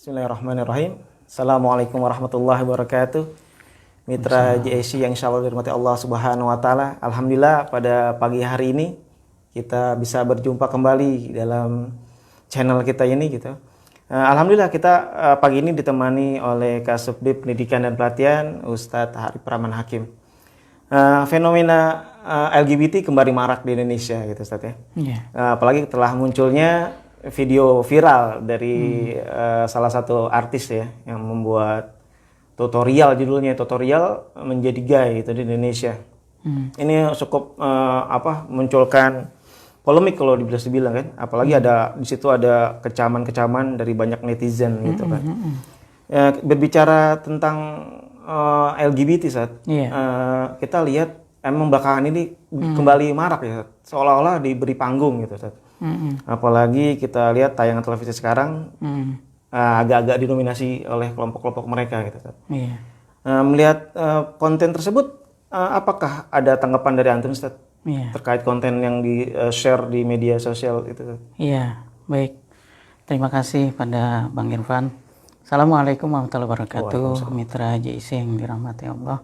Bismillahirrahmanirrahim. Assalamualaikum warahmatullahi wabarakatuh. Mitra JSC yang insya Allah dirahmati Allah Subhanahu wa Ta'ala. Alhamdulillah, pada pagi hari ini kita bisa berjumpa kembali dalam channel kita ini gitu. Alhamdulillah kita pagi ini ditemani oleh Kasubdit Pendidikan dan Pelatihan Ustadz Harif Rahman Hakim. Fenomena LGBT kembali marak di Indonesia gitu Ustadz ya. Apalagi telah munculnya video viral dari salah satu artis ya yang membuat tutorial, judulnya tutorial menjadi gay itu di Indonesia. Ini cukup munculkan polemik kalau bisa dibilang kan, apalagi ada di situ ada kecaman-kecaman dari banyak netizen gitu kan. Berbicara tentang LGBT saat kita lihat emang belakangan ini kembali marak ya, seolah-olah diberi panggung gitu saat. Apalagi kita lihat tayangan televisi sekarang agak-agak didominasi oleh kelompok-kelompok mereka gitu. Melihat konten tersebut, apakah ada tanggapan dari Antum Ustaz terkait konten yang di-share di media sosial itu? Iya, baik. Terima kasih pada Bang Irfan. Assalamualaikum warahmatullahi wabarakatuh. Mitra JIC yang dirahmati Allah.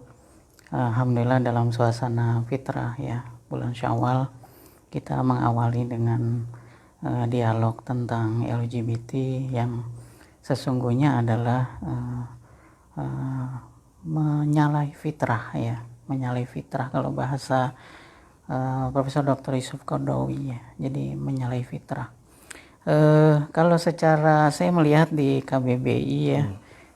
Alhamdulillah dalam suasana fitrah ya, bulan Syawal kita mengawali dengan dialog tentang LGBT yang sesungguhnya adalah menyalahi fitrah ya, menyalahi fitrah kalau bahasa Profesor Dr. Yusuf Qaradawi ya, jadi menyalahi fitrah. Kalau secara saya melihat di KBBI ya,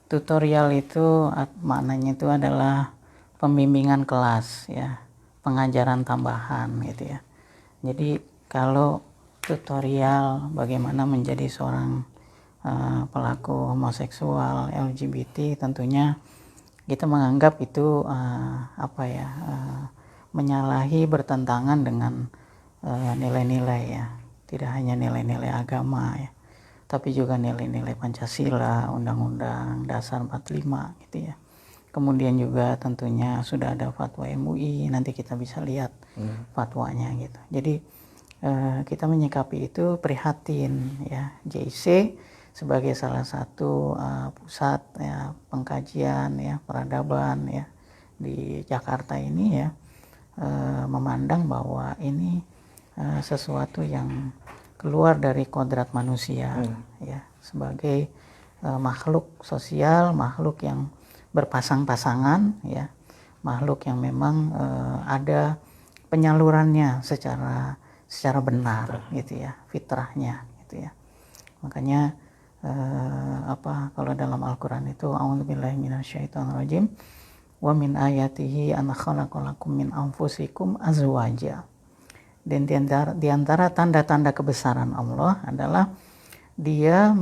tutorial itu maknanya itu adalah pembimbingan kelas ya, pengajaran tambahan gitu ya. Jadi kalau tutorial bagaimana menjadi seorang pelaku homoseksual LGBT, tentunya kita menganggap itu menyalahi, bertentangan dengan nilai-nilai ya, tidak hanya nilai-nilai agama ya, tapi juga nilai-nilai Pancasila, Undang-Undang Dasar 45 gitu ya. Kemudian juga tentunya sudah ada fatwa MUI, nanti kita bisa lihat fatwanya gitu. Jadi kita menyikapi itu prihatin ya, JIC sebagai salah satu pusat ya, pengkajian ya, peradaban ya di Jakarta ini ya, memandang bahwa ini sesuatu yang keluar dari kodrat manusia ya, sebagai makhluk sosial, makhluk yang berpasang-pasangan ya, makhluk yang memang ada penyalurannya secara benar gitu ya, fitrahnya gitu ya. Makanya kalau dalam Al-Qur'an itu a'udzubillahi minasyaitonirrajim wa min ayatihi an khalaqalakum min anfusikum azwaja. Dan di antara tanda-tanda kebesaran Allah adalah Dia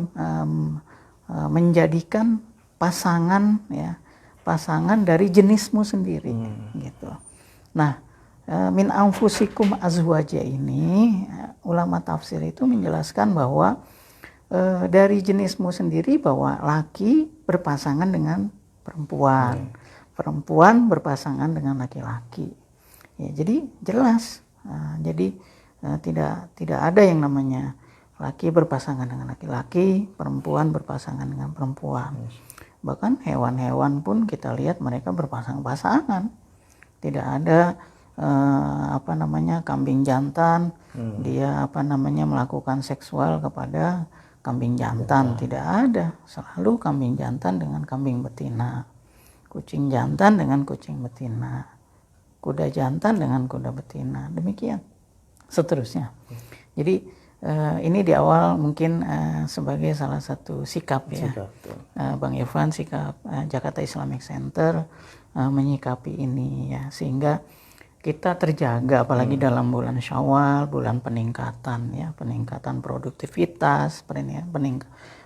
menjadikan pasangan ya, pasangan dari jenismu sendiri gitu. Nah, min anfusikum azwaja ini ulama tafsir itu menjelaskan bahwa dari jenismu sendiri, bahwa laki berpasangan dengan perempuan, perempuan berpasangan dengan laki-laki. Ya, jadi jelas. Jadi tidak ada yang namanya laki berpasangan dengan laki-laki, perempuan berpasangan dengan perempuan. Bahkan hewan-hewan pun kita lihat mereka berpasang-pasangan. Tidak ada kambing jantan, dia melakukan seksual kepada kambing jantan, tidak ada. Selalu kambing jantan dengan kambing betina, kucing jantan dengan kucing betina, kuda jantan dengan kuda betina, demikian seterusnya. Jadi ini di awal mungkin sebagai salah satu sikap ya, Bang Irfan, sikap Jakarta Islamic Center menyikapi ini ya, sehingga kita terjaga apalagi dalam bulan Syawal, bulan peningkatan ya, peningkatan produktivitas,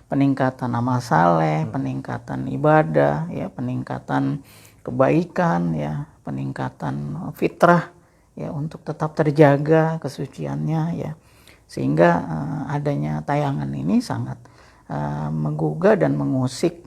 peningkatan amal saleh, peningkatan ibadah ya, peningkatan kebaikan ya, peningkatan fitrah ya, untuk tetap terjaga kesuciannya ya. Sehingga adanya tayangan ini sangat menggugah dan mengusik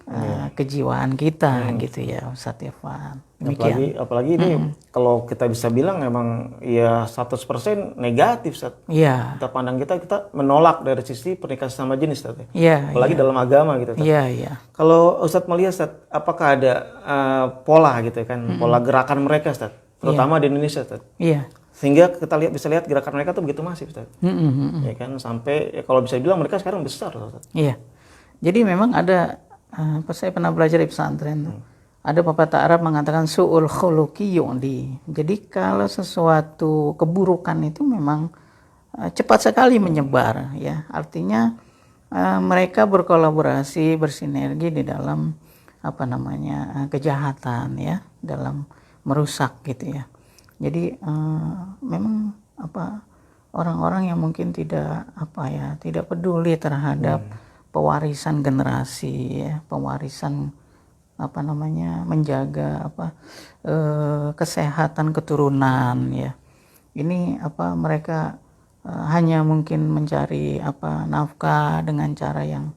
kejiwaan kita gitu ya Ustadz Irfan. Demikian. Apalagi ini kalau kita bisa bilang memang ya 100% negatif, Ustadz. Iya. Kita pandang kita menolak dari sisi pernikahan sama jenis, Ustadz. Iya. Apalagi dalam agama gitu, Ustadz. Iya, iya. Kalau Ustadz melihat, Ustadz, apakah ada pola gitu kan, pola gerakan mereka, Ustadz, terutama di Indonesia, Ustadz. Iya. Sehingga kita bisa lihat gerakan mereka tuh begitu masif, Ustadz. Ya kan, sampai ya kalau bisa bilang mereka sekarang besar, Ustadz. Iya. Jadi memang ada saya pernah belajar di pesantren tuh. Ada pepatah Arab mengatakan su'ul khuluqi yu'di. Jadi kalau sesuatu keburukan itu memang cepat sekali menyebar ya. Artinya mereka berkolaborasi, bersinergi di dalam kejahatan ya, dalam merusak gitu ya. Jadi memang orang-orang yang mungkin tidak peduli terhadap pewarisan generasi ya, pewarisan menjaga kesehatan keturunan ya. Ini mereka hanya mungkin mencari nafkah dengan cara yang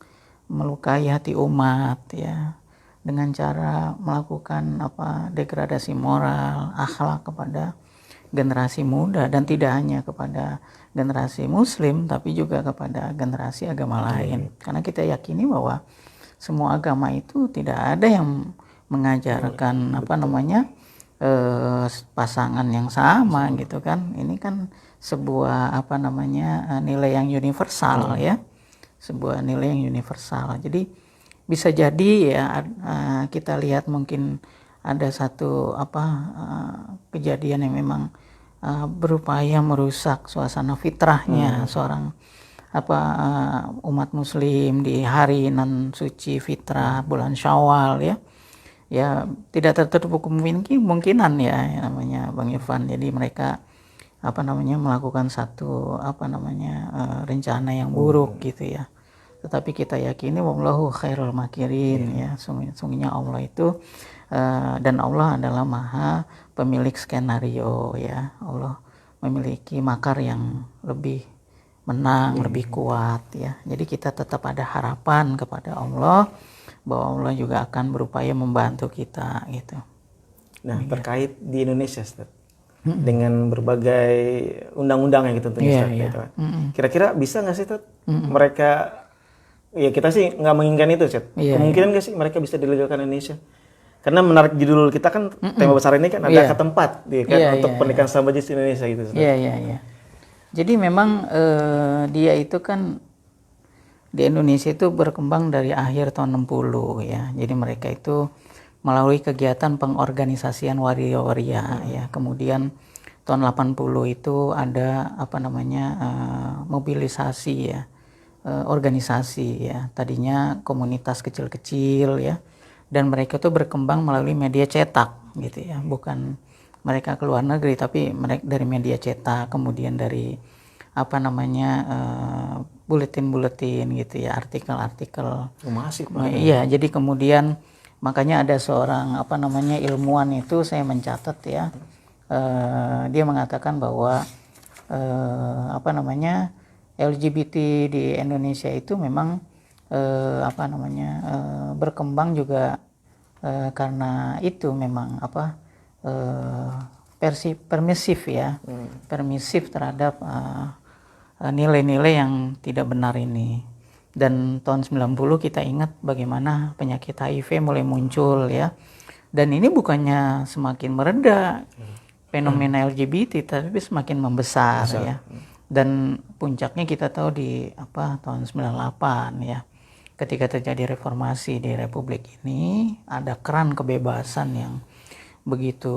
melukai hati umat ya, dengan cara melakukan degradasi moral, akhlak kepada generasi muda, dan tidak hanya kepada generasi muslim tapi juga kepada generasi agama lain. Karena kita yakini bahwa semua agama itu tidak ada yang mengajarkan pasangan yang sama gitu kan. Ini kan sebuah nilai yang universal ya. Sebuah nilai yang universal. Jadi bisa jadi ya kita lihat mungkin ada satu kejadian yang memang berupaya merusak suasana fitrahnya seorang umat muslim di hari nan suci fitrah bulan Syawal ya. Ya tidak tertutup kemungkinan ya namanya Bang Irfan. Jadi mereka melakukan satu rencana yang buruk gitu ya. Tetapi kita yakini wallahu khairul makirin ya. Sungguhnya Allah itu dan Allah adalah Maha pemilik skenario ya. Allah memiliki makar yang lebih menang, lebih kuat ya. Jadi kita tetap ada harapan kepada Allah bahwa Allah juga akan berupaya membantu kita gitu. Nah, terkait di Indonesia, Ustaz, dengan berbagai undang-undang yang gitu tentunya, Ustaz, gitu. Kira-kira bisa nggak sih, Ustaz, mereka, ya kita sih nggak menginginkan itu, Ustaz. Kemungkinan nggak sih mereka bisa dilegalkan Indonesia? Karena menarik judul kita kan tema besar ini kan ada ke tempat, untuk pernikahan sama jenis Indonesia gitu, Ustaz. Iya. Jadi memang dia itu kan di Indonesia itu berkembang dari akhir tahun 60 ya. Jadi mereka itu melalui kegiatan pengorganisasian waria-waria ya. Kemudian tahun 80 itu ada mobilisasi ya, organisasi ya. Tadinya komunitas kecil-kecil ya. Dan mereka itu berkembang melalui media cetak gitu ya. Bukan mereka ke luar negeri tapi mereka dari media cetak, kemudian dari buletin-buletin gitu ya, artikel-artikel. Masif. Iya, jadi kemudian makanya ada seorang ilmuwan itu saya mencatat ya, dia mengatakan bahwa LGBT di Indonesia itu memang berkembang juga karena itu memang permisif ya, permisif terhadap nilai-nilai yang tidak benar ini. Dan tahun 90 kita ingat bagaimana penyakit HIV mulai muncul ya. Dan ini bukannya semakin mereda fenomena LGBT, tapi semakin membesar ya. Dan puncaknya kita tahu di tahun 98 ya. Ketika terjadi reformasi di Republik ini, ada keran kebebasan yang begitu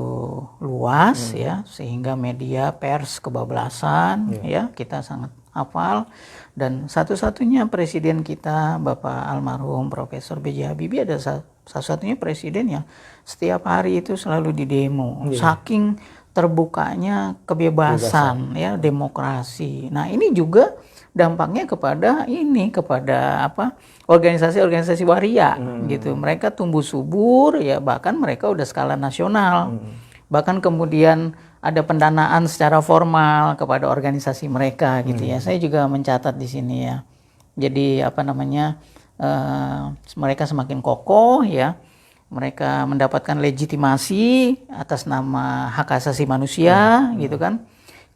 luas ya, sehingga media pers kebablasan ya, kita sangat hafal. Dan satu-satunya presiden kita Bapak almarhum Profesor B.J. Habibie ada satu-satunya presiden yang setiap hari itu selalu di demo, saking terbukanya kebebasan ya, demokrasi. Nah ini juga dampaknya kepada organisasi-organisasi waria gitu. Mereka tumbuh subur ya, bahkan mereka udah skala nasional. Bahkan kemudian ada pendanaan secara formal kepada organisasi mereka gitu ya. Saya juga mencatat di sini ya. Jadi mereka semakin kokoh ya. Mereka mendapatkan legitimasi atas nama hak asasi manusia gitu kan.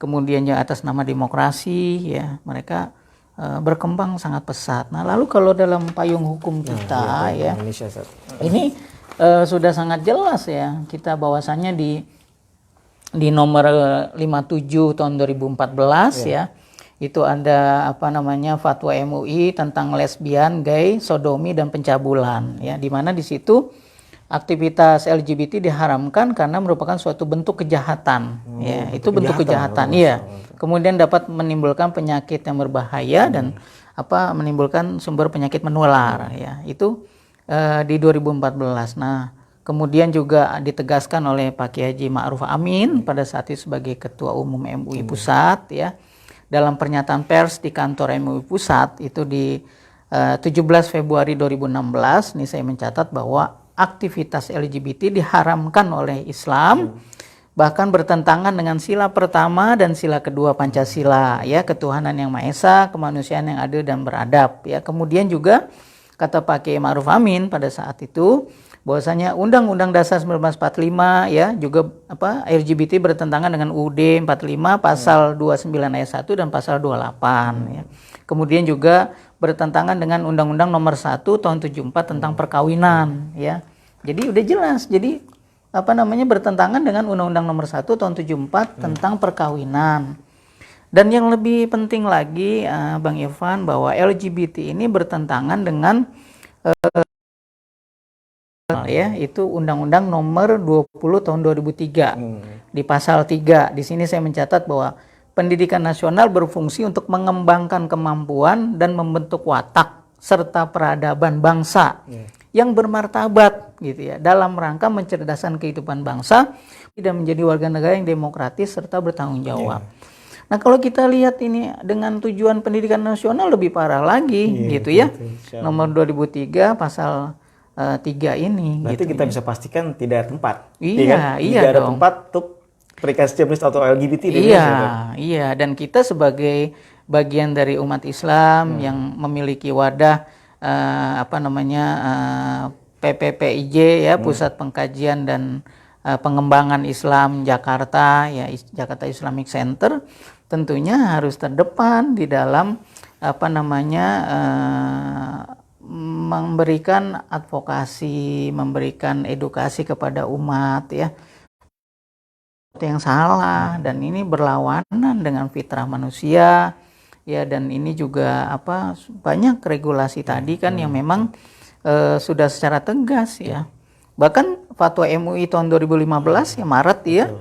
Kemudian juga atas nama demokrasi ya, mereka berkembang sangat pesat. Nah, lalu kalau dalam payung hukum kita ya, Indonesia, Ustaz. ini sudah sangat jelas ya kita bahwasannya di nomor 57 tahun 2014 ya, itu ada apa namanya fatwa MUI tentang lesbian, gay, sodomi dan pencabulan ya, di mana di situ aktivitas LGBT diharamkan karena merupakan suatu bentuk kejahatan ya, itu bentuk kejahatan iya. Kemudian dapat menimbulkan penyakit yang berbahaya dan menimbulkan sumber penyakit menular ya. Itu di 2014. Nah, kemudian juga ditegaskan oleh Pak Kiai Haji Ma'ruf Amin pada saat itu sebagai Ketua Umum MUI Pusat ya. Dalam pernyataan pers di kantor MUI Pusat itu di 17 Februari 2016 nih saya mencatat bahwa aktivitas LGBT diharamkan oleh Islam, bahkan bertentangan dengan sila pertama dan sila kedua Pancasila ya, ketuhanan yang Maha Esa, kemanusiaan yang adil dan beradab ya. Kemudian juga kata Pak Kiai Ma'ruf Amin pada saat itu bahwasanya Undang-Undang Dasar 1945 ya juga LGBT bertentangan dengan UUD 45 pasal 29 ayat 1 dan pasal 28 ya. Kemudian juga bertentangan dengan Undang-Undang Nomor 1 tahun 74 tentang perkawinan ya. Jadi udah jelas. Jadi bertentangan dengan Undang-Undang Nomor 1 tahun 74 tentang perkawinan. Dan yang lebih penting lagi Bang Irfan, bahwa LGBT ini bertentangan dengan ya, itu Undang-Undang Nomor 20 tahun 2003 di pasal 3. Di sini saya mencatat bahwa pendidikan nasional berfungsi untuk mengembangkan kemampuan dan membentuk watak serta peradaban bangsa yang bermartabat gitu ya, dalam rangka mencerdaskan kehidupan bangsa dan menjadi warga negara yang demokratis serta bertanggung jawab. Nah, kalau kita lihat ini dengan tujuan pendidikan nasional lebih parah lagi gitu ya. Nomor 2003 pasal 3 ini. Berarti gitu, kita bisa pastikan tidak ada tempat. Iya, tidak ada tempat untuk perikasi Japanese atau LGBT di Indonesia. Iya, dan kita sebagai bagian dari umat Islam yang memiliki wadah PPPIJ ya, Pusat Pengkajian dan Pengembangan Islam Jakarta ya, Jakarta Islamic Center, tentunya harus terdepan di dalam memberikan advokasi, memberikan edukasi kepada umat ya, yang salah, dan ini berlawanan dengan fitrah manusia ya, dan ini juga banyak regulasi tadi kan yang memang sudah secara tegas ya. Bahkan fatwa MUI tahun 2015 ya, Maret ya,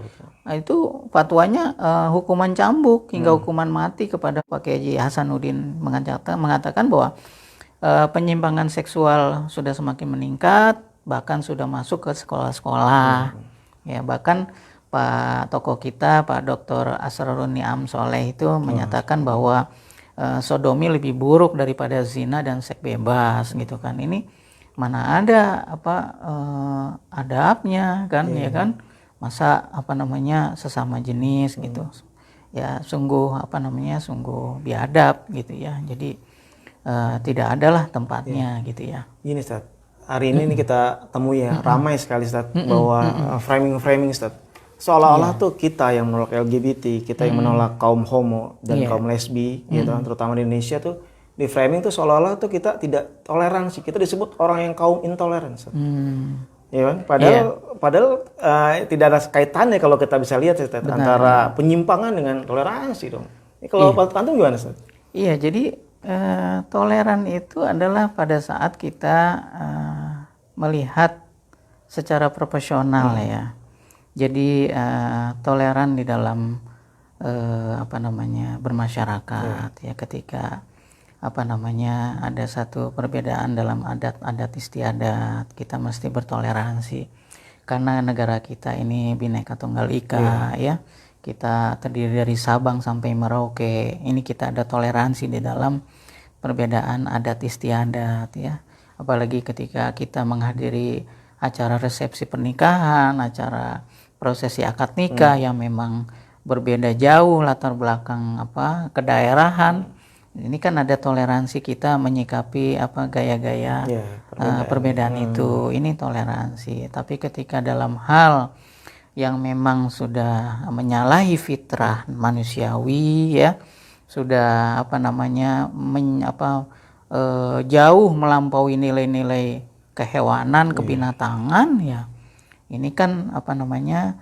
itu fatwanya hukuman cambuk hingga hukuman mati kepada Pak Kiai Haji Hasanuddin, mengatakan bahwa penyimpangan seksual sudah semakin meningkat, bahkan sudah masuk ke sekolah-sekolah ya. Bahkan Pak tokoh kita, Pak Dr. Asrarun Niam Soleh itu menyatakan bahwa sodomi lebih buruk daripada zina dan seks bebas gitu kan. Ini mana ada adabnya kan ya kan, masa sesama jenis gitu ya, sungguh sungguh biadab gitu ya. Jadi tidak adalah tempatnya gitu ya. Gini Ustaz, hari ini nih kita temui ya, ramai sekali Ustaz, bahwa framing Ustaz, seolah-olah tuh kita yang menolak LGBT, kita yang menolak kaum homo dan kaum lesbi gitu kan, terutama di Indonesia tuh di framing tuh seolah-olah tuh kita tidak toleransi, kita disebut orang yang kaum intoleran Ustaz. Ya kan? Padahal tidak ada kaitannya kalau kita bisa lihat Ustaz, antara penyimpangan dengan toleransi dong. Ini kalau Pak Antum gimana Ustaz? Iya, jadi toleran itu adalah pada saat kita melihat secara proporsional ya. Jadi toleran di dalam bermasyarakat ya, ketika ada satu perbedaan dalam adat istiadat, kita mesti bertoleransi karena negara kita ini Bhinneka Tunggal Ika ya. Kita terdiri dari Sabang sampai Merauke. Ini kita ada toleransi di dalam perbedaan adat istiadat ya. Apalagi ketika kita menghadiri acara resepsi pernikahan, acara prosesi akad nikah yang memang berbeda jauh latar belakang kedaerahan Ini kan ada toleransi kita menyikapi apa gaya-gaya Ya, perbedaan itu. Ini toleransi. Tapi ketika dalam hal yang memang sudah menyalahi fitrah manusiawi ya, sudah apa namanya jauh melampaui nilai-nilai kehewanan, kebinatangan ya. Ini kan apa namanya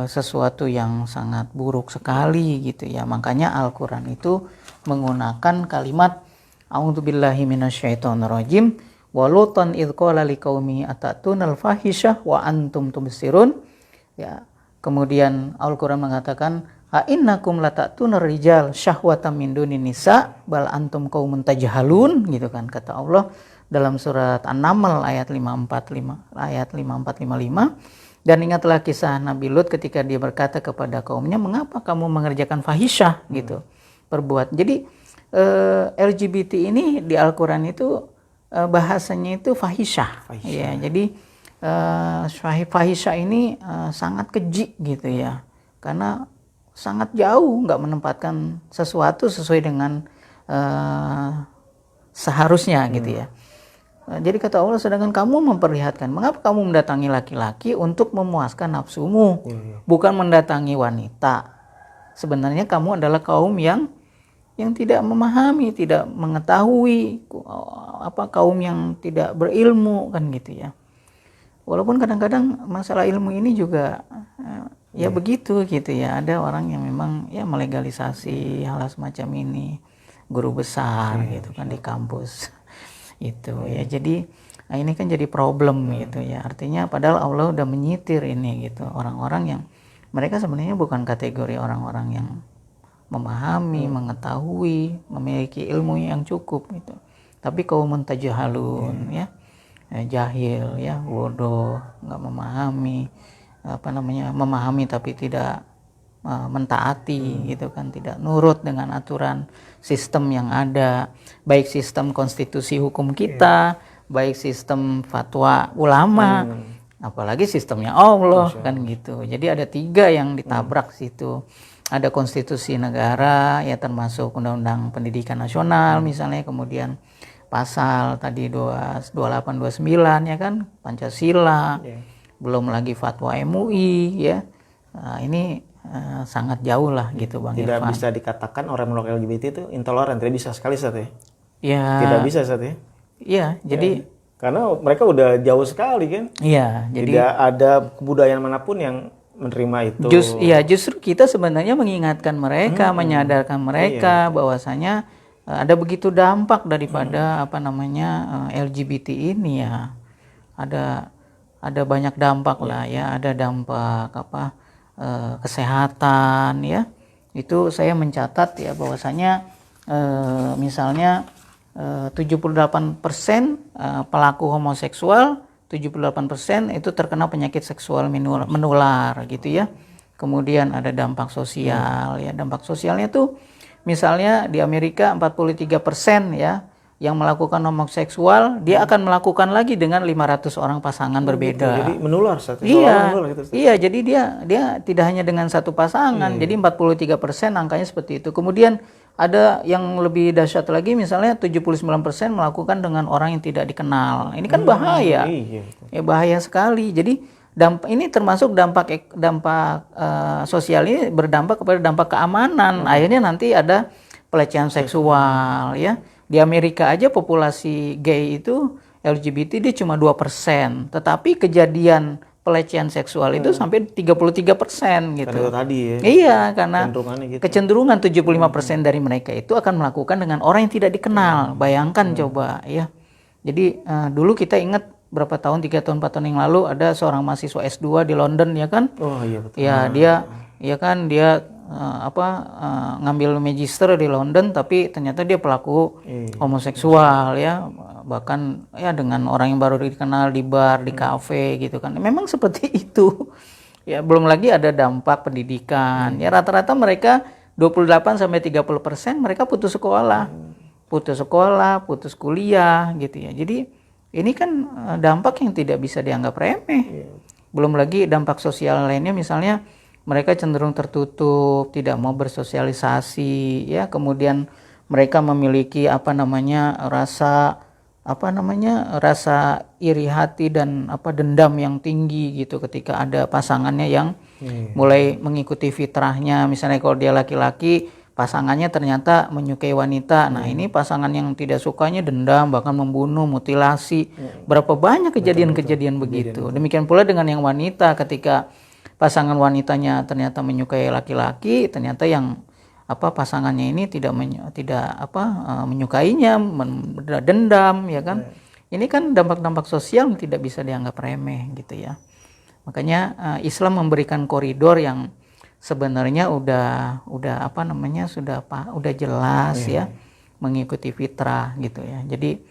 sesuatu yang sangat buruk sekali gitu ya. Makanya Al-Qur'an itu menggunakan kalimat a'udzubillahi minasyaitonirrajim wa lutan idz qala liqaumi atatuna al-fahisyah wa antum tubsirun ya. Kemudian Al-Qur'an mengatakan a innakum latatuna rijal syahwatan min dunin nisa bal antum qaumun tajhalun gitu kan, kata Allah dalam surat An-Naml ayat 5455. Dan ingatlah kisah Nabi Lut ketika dia berkata kepada kaumnya, mengapa kamu mengerjakan fahisyah gitu, perbuat. Jadi LGBT ini di Al-Quran itu bahasanya itu fahisyah. Ya, jadi fahisyah ini sangat keji gitu ya, karena sangat jauh, nggak menempatkan sesuatu sesuai dengan seharusnya gitu ya. Jadi kata Allah, sedangkan kamu memperlihatkan, mengapa kamu mendatangi laki-laki untuk memuaskan nafsumu, bukan mendatangi wanita. Sebenarnya kamu adalah kaum yang tidak memahami, tidak mengetahui, kaum yang tidak berilmu kan gitu ya. Walaupun kadang-kadang masalah ilmu ini juga ya begitu gitu ya. Ada orang yang memang ya melegalisasi hal semacam ini, guru besar gitu kan di kampus. Itu ya, jadi ini kan jadi problem gitu ya. Artinya padahal Allah udah menyitir ini gitu, orang-orang yang mereka sebenarnya bukan kategori orang-orang yang memahami, mengetahui, memiliki ilmu yang cukup gitu. Tapi kaum tajhalun ya, jahil ya, bodoh, nggak memahami, memahami tapi tidak mentaati gitu kan, tidak nurut dengan aturan sistem yang ada, baik sistem konstitusi hukum kita, baik sistem fatwa ulama, apalagi sistemnya Allah kan gitu. Jadi ada 3 yang ditabrak situ. Ada konstitusi negara ya, termasuk undang-undang pendidikan nasional misalnya, kemudian pasal tadi 28 29 ya kan, Pancasila, belum lagi fatwa MUI ya. Ini sangat jauh lah gitu Bang Tidak Irfan. bisa dikatakan orang menolak LGBT itu intoleran, tidak bisa sekali Ustaz ya. Ya. Tidak bisa Ustaz ya. Iya, jadi karena mereka udah jauh sekali kan. iya, jadi tidak ada kebudayaan manapun yang menerima itu. Justru kita sebenarnya mengingatkan mereka, menyadarkan mereka bahwasanya ada begitu dampak daripada LGBT ini ya. Ada banyak dampak lah ya, ada dampak kesehatan ya. Itu saya mencatat ya bahwasanya misalnya 78% pelaku homoseksual, 78% itu terkena penyakit seksual menular gitu ya. Kemudian ada dampak sosial ya. Dampak sosialnya tuh misalnya di Amerika 43% ya yang melakukan homoseksual, dia akan melakukan lagi dengan 500 orang pasangan berbeda. Jadi menular Ustaz. Iya, jadi dia tidak hanya dengan satu pasangan. Jadi 43% angkanya seperti itu. Kemudian ada yang lebih dahsyat lagi, misalnya 79% melakukan dengan orang yang tidak dikenal. Ini kan bahaya. Ya bahaya sekali. Jadi ini termasuk dampak sosial ini berdampak kepada dampak keamanan. Akhirnya nanti ada pelecehan seksual ya. Di Amerika aja populasi gay itu LGBT dia cuma 2%, tetapi kejadian pelecehan seksual itu sampai 33% gitu. Karena tadi ya. Iya, karena gitu. kecenderungan 75% dari mereka itu akan melakukan dengan orang yang tidak dikenal. Bayangkan coba ya. Jadi dulu kita ingat berapa tahun, 3 tahun 4 tahun yang lalu ada seorang mahasiswa S2 di London ya kan. Oh iya betul. Ya dia ngambil magister di London, tapi ternyata dia pelaku homoseksual ya, bahkan ya dengan orang yang baru dikenal di bar, di kafe gitu kan. Memang seperti itu ya. Belum lagi ada dampak pendidikan ya, rata-rata mereka 28-30% mereka putus sekolah, putus kuliah gitu ya. Jadi ini kan dampak yang tidak bisa dianggap remeh. Belum lagi dampak sosial lainnya, misalnya mereka cenderung tertutup, tidak mau bersosialisasi ya, kemudian mereka memiliki rasa iri hati dan dendam yang tinggi gitu ketika ada pasangannya yang mulai mengikuti fitrahnya. Misalnya kalau dia laki-laki, pasangannya ternyata menyukai wanita. Nah, ini pasangan yang tidak sukanya dendam, bahkan membunuh, mutilasi. Berapa banyak kejadian-kejadian begitu. Demikian pula dengan yang wanita, ketika pasangan wanitanya ternyata menyukai laki-laki, ternyata yang pasangannya ini tidak menyukainya, dendam, ya kan. Ini kan dampak-dampak sosial tidak bisa dianggap remeh gitu ya. Makanya Islam memberikan koridor yang sebenarnya udah jelas ya, mengikuti fitrah gitu ya. Jadi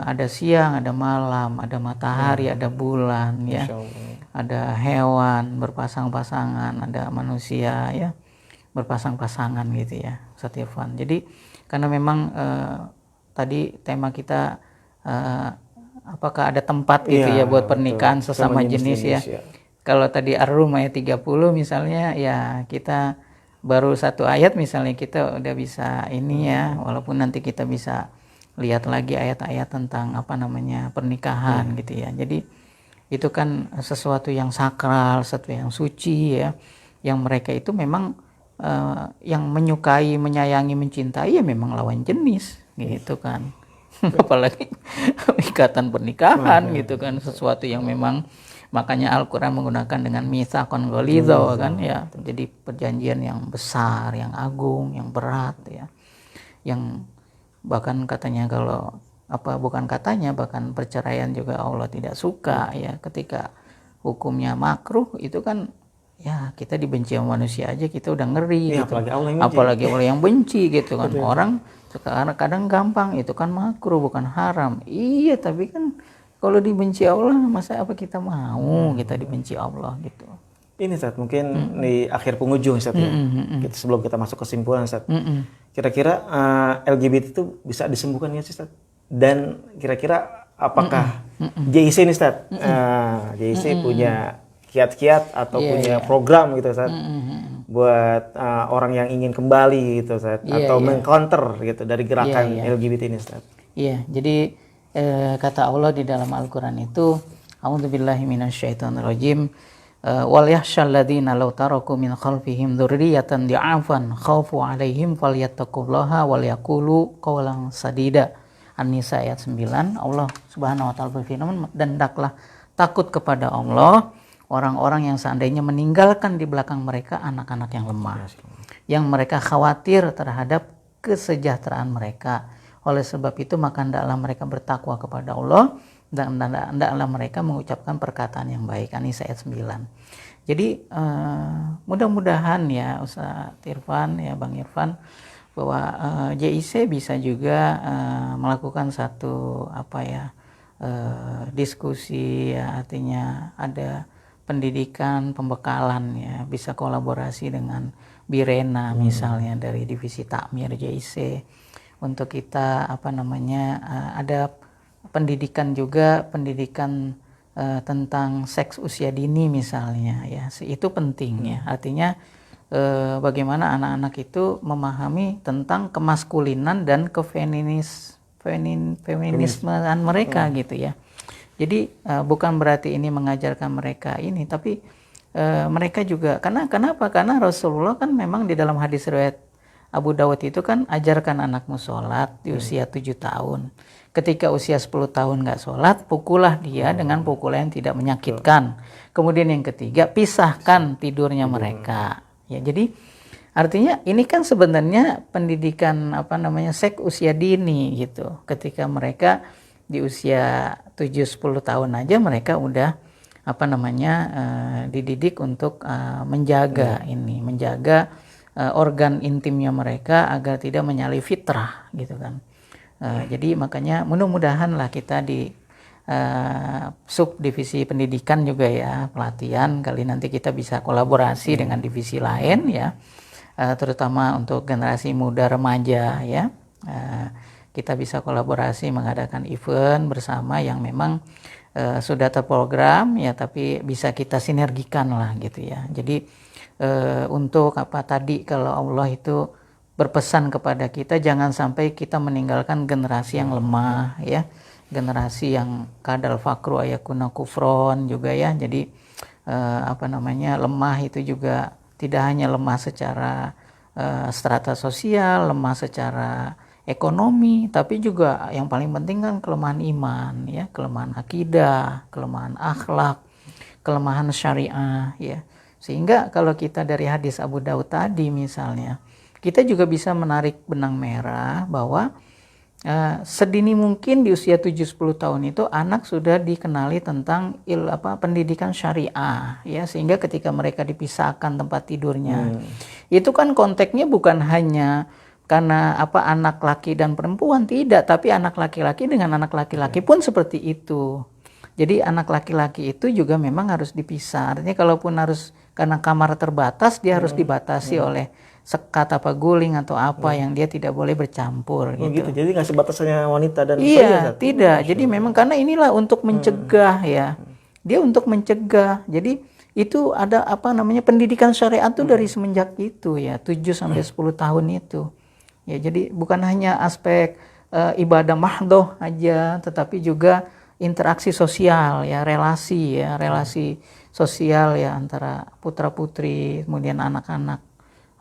ada siang, ada malam, ada matahari, ada bulan ya. Ada hewan berpasang-pasangan, ada manusia ya berpasang-pasangan gitu ya, Ustaz Irfan. Jadi karena memang tadi tema kita apakah ada tempat gitu ya buat pernikahan sesama jenis ya. Kalau tadi Ar-Rum ayat 30 misalnya, ya kita baru satu ayat misalnya kita udah bisa ini ya, walaupun nanti kita bisa lihat lagi ayat-ayat tentang pernikahan gitu ya. Jadi itu kan sesuatu yang sakral, sesuatu yang suci ya, yang mereka itu memang yang menyukai, menyayangi, mencintai ya memang lawan jenis gitu kan. Apalagi ikatan pernikahan gitu kan, sesuatu yang memang, makanya Al-Quran menggunakan dengan mitsaqan ghalidha kan ya. Jadi perjanjian yang besar, yang agung, yang berat ya. Yang bahkan katanya bahkan perceraian juga Allah tidak suka ya. Ketika hukumnya makruh itu kan ya, kita dibenci sama manusia aja kita udah ngeri gitu. Apalagi Allah yang benci gitu kan. Orang sekarang kadang gampang itu kan makruh bukan haram. Iya, tapi kan kalau dibenci Allah masa kita mau kita dibenci Allah gitu. Ini Ustaz, mungkin di akhir penghujung Ustaz ya. Sebelum kita masuk kesimpulan Ustaz. Kira-kira LGBT itu bisa disembuhkan ya Ustaz? Dan kira-kira apakah JIC ini Ustaz? JIC punya kiat-kiat atau punya program gitu Ustaz, buat orang yang ingin kembali gitu Ustaz, atau meng-counter gitu dari gerakan LGBT ini Ustaz. Iya, jadi kata Allah di dalam Al-Quran itu, a'udzubillahi minasyaitonirrajim, wal yahsyal ladzina law taraku min khalfihim dzurriyyatan di'afan khaufu 'alaihim falyattaqullaha wal yaqulu qawlan sadida. An-Nisa ayat 9. Allah Subhanahu wa taala berfirman, dan hendaklah takut kepada Allah orang-orang yang seandainya meninggalkan di belakang mereka anak-anak yang lemah, yang mereka khawatir terhadap kesejahteraan mereka. Oleh sebab itu maka hendaklah mereka bertakwa kepada Allah dan hendaklah mereka mengucapkan perkataan yang baik. An-Nisa ayat 9. Jadi mudah-mudahan ya Ustaz Irfan ya, Bang Irfan, bahwa JIC bisa juga melakukan satu diskusi ya, artinya ada pendidikan, pembekalan ya, bisa kolaborasi dengan Birena misalnya dari divisi Takmir JIC untuk kita ada pendidikan juga, pendidikan tentang seks usia dini misalnya ya, itu penting ya, artinya bagaimana anak-anak itu memahami tentang kemaskulinan dan feminismean mereka gitu ya. Jadi bukan berarti ini mengajarkan mereka ini, tapi mereka juga kenapa? Karena Rasulullah kan memang di dalam hadis riwayat Abu Dawud itu kan, ajarkan anakmu sholat di usia 7 tahun. Ketika usia 10 tahun nggak sholat, pukullah dia dengan pukulan yang tidak menyakitkan. Kemudian yang ketiga, pisahkan tidurnya mereka. Ya, jadi artinya ini kan sebenarnya pendidikan seks usia dini gitu. Ketika mereka di usia 7-10 tahun aja mereka udah dididik untuk menjaga organ intimnya mereka agar tidak menyalahi fitrah gitu kan. Jadi makanya mudah-mudahan lah kita di subdivisi pendidikan juga ya, pelatihan kali nanti kita bisa kolaborasi dengan divisi lain ya, terutama untuk generasi muda remaja ya. Kita bisa kolaborasi mengadakan event bersama yang memang sudah terprogram ya, tapi bisa kita sinergikan lah gitu ya. Jadi untuk tadi kalau Allah itu berpesan kepada kita jangan sampai kita meninggalkan generasi yang lemah ya, generasi yang kadal fakru ayakuna kufron juga ya. Jadi lemah itu juga tidak hanya lemah secara strata sosial, lemah secara ekonomi, tapi juga yang paling penting kan kelemahan iman ya, kelemahan akidah, kelemahan akhlak, kelemahan syariah ya. Sehingga kalau kita dari hadis Abu Daud tadi misalnya, kita juga bisa menarik benang merah bahwa sedini mungkin di usia 7-10 tahun itu anak sudah dikenali tentang pendidikan syariah ya, sehingga ketika mereka dipisahkan tempat tidurnya itu kan konteksnya bukan hanya karena anak laki dan perempuan, tidak, tapi anak laki-laki dengan anak laki-laki pun seperti itu. Jadi anak laki-laki itu juga memang harus dipisah. Artinya kalaupun harus karena kamar terbatas, dia harus dibatasi oleh sekat guling atau apa yang dia tidak boleh bercampur gitu. Jadi nggak sebatasnya wanita dan pria. Tidak. Jadi memang karena inilah untuk mencegah ya. Dia untuk mencegah. Jadi itu ada pendidikan syariat itu dari semenjak itu ya, 7-10 tahun itu. Ya, jadi bukan hanya aspek ibadah mahdoh aja, tetapi juga interaksi sosial ya, relasi sosial ya antara putra-putri, kemudian anak-anak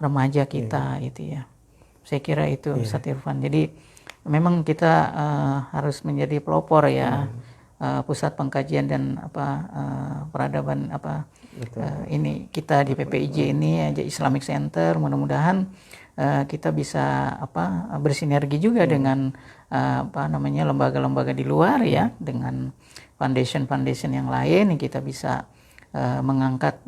remaja kita itu ya. Saya kira itu Ustaz Irfan. Jadi memang kita harus menjadi pelopor ya, pusat pengkajian dan peradaban ini kita di PPIJ ini aja, Islamic Center. Mudah-mudahan kita bisa bersinergi juga dengan lembaga-lembaga di luar ya, dengan foundation yang lain yang kita bisa mengangkat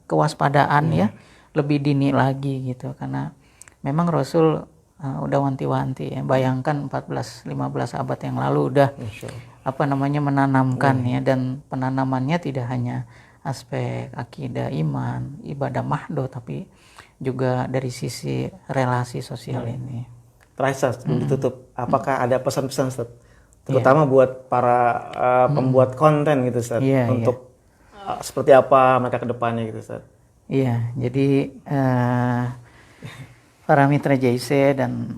kewaspadaan ya lebih dini lagi gitu, karena memang Rasul udah wanti-wanti ya, bayangkan 14-15 abad yang lalu udah menanamkan ya, dan penanamannya tidak hanya aspek akidah, iman, ibadah mahdoh, tapi juga dari sisi relasi sosial ini. Terakhir sebelum ditutup, apakah ada pesan-pesan Ustaz, terutama buat para pembuat konten gitu Ustaz, untuk seperti apa mereka ke depannya gitu Ustaz? Iya, jadi para mitra JIC dan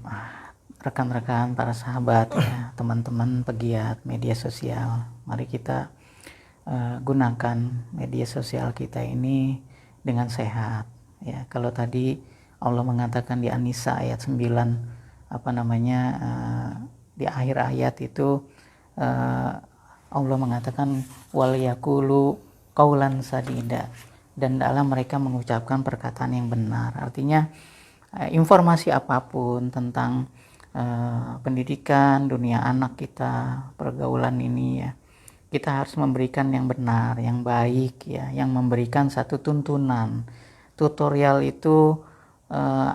rekan-rekan, para sahabat ya, teman-teman pegiat media sosial, mari kita gunakan media sosial kita ini dengan sehat ya. Kalau tadi Allah mengatakan di An-Nisa ayat 9 di akhir ayat itu Allah mengatakan wal yaqulu qaulan sadida, dan dalam mereka mengucapkan perkataan yang benar. Artinya informasi apapun tentang pendidikan dunia anak kita, pergaulan ini ya, kita harus memberikan yang benar, yang baik ya, yang memberikan satu tuntunan. Tutorial itu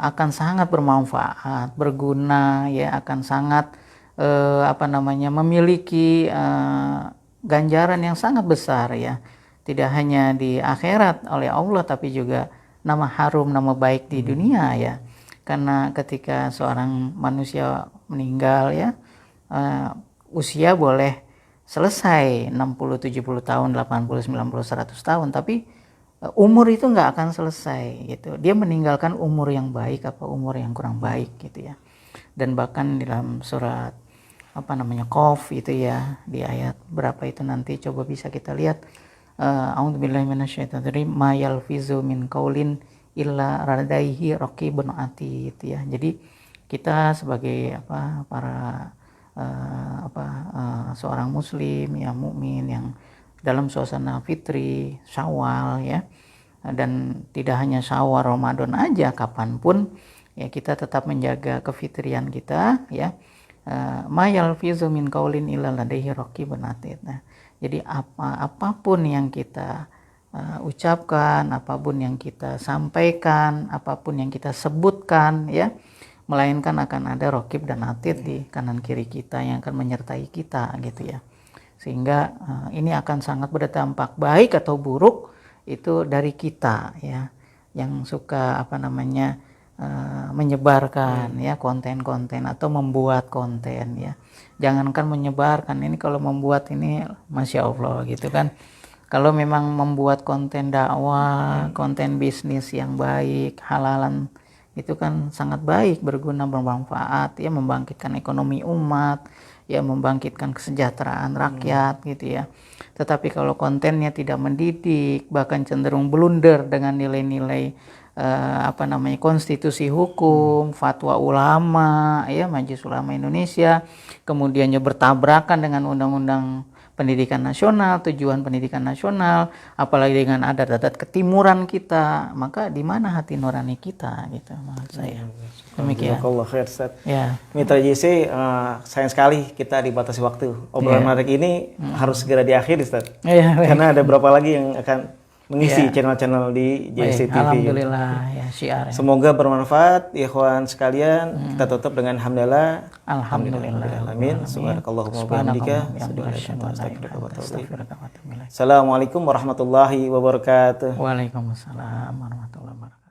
akan sangat bermanfaat, berguna ya, akan sangat memiliki ganjaran yang sangat besar ya, tidak hanya di akhirat oleh Allah, tapi juga nama harum, nama baik di dunia ya. Karena ketika seorang manusia meninggal ya, usia boleh selesai 60, 70 tahun, 80, 90, 100 tahun, tapi umur itu nggak akan selesai gitu. Dia meninggalkan umur yang baik apa umur yang kurang baik gitu ya. Dan bahkan dalam surat Qaf itu ya, di ayat berapa itu nanti coba bisa kita lihat, a'udzubillahi minasyaitonir rajim, ma yalfizu min qaulin illa radaihi raqibun atid ya. Jadi kita sebagai seorang muslim ya, mukmin yang dalam suasana fitri Syawal ya, dan tidak hanya Syawal, Ramadan aja, kapanpun ya kita tetap menjaga kefitrian kita ya. Ma yalfizu min qaulin illa ladaihi raqibun atid. Nah, jadi apapun yang kita ucapkan, apapun yang kita sampaikan, apapun yang kita sebutkan ya, melainkan akan ada raqib dan atid di kanan kiri kita yang akan menyertai kita gitu ya. Sehingga ini akan sangat berdampak baik atau buruk itu dari kita ya, yang suka menyebarkan ya konten-konten atau membuat konten ya. Jangankan menyebarkan, ini kalau membuat ini Masya Allah gitu kan, Kalau memang membuat konten dakwah, konten bisnis yang baik, halalan, itu kan sangat baik, berguna, bermanfaat, ya, membangkitkan ekonomi umat, ya, membangkitkan kesejahteraan rakyat gitu ya. Tetapi kalau kontennya tidak mendidik, bahkan cenderung blunder dengan nilai-nilai konstitusi hukum, fatwa ulama, ya, Majelis Ulama Indonesia, kemudiannya bertabrakan dengan undang-undang pendidikan nasional, tujuan pendidikan nasional, apalagi dengan adat-adat ketimuran kita, maka di mana hati nurani kita gitu, maksud saya. Demikian. Jazakallah khair, Ustaz. Ya. Mitra JC, sayang sekali kita dibatasi waktu. Obrolan menarik ini harus segera diakhiri, Ustaz. Ya, Karena ada berapa lagi yang akan mengisi channel-channel di JC TV. Alhamdulillah, ya, syiar. Ya. Semoga bermanfaat, ikhwan sekalian. Kita tutup dengan hamdalah. Alhamdulillah. Amin. Subhanakallahumma wa bihamdika. Subhanallah. Assalamualaikum warahmatullahi wabarakatuh. Waalaikumsalam warahmatullahi wabarakatuh.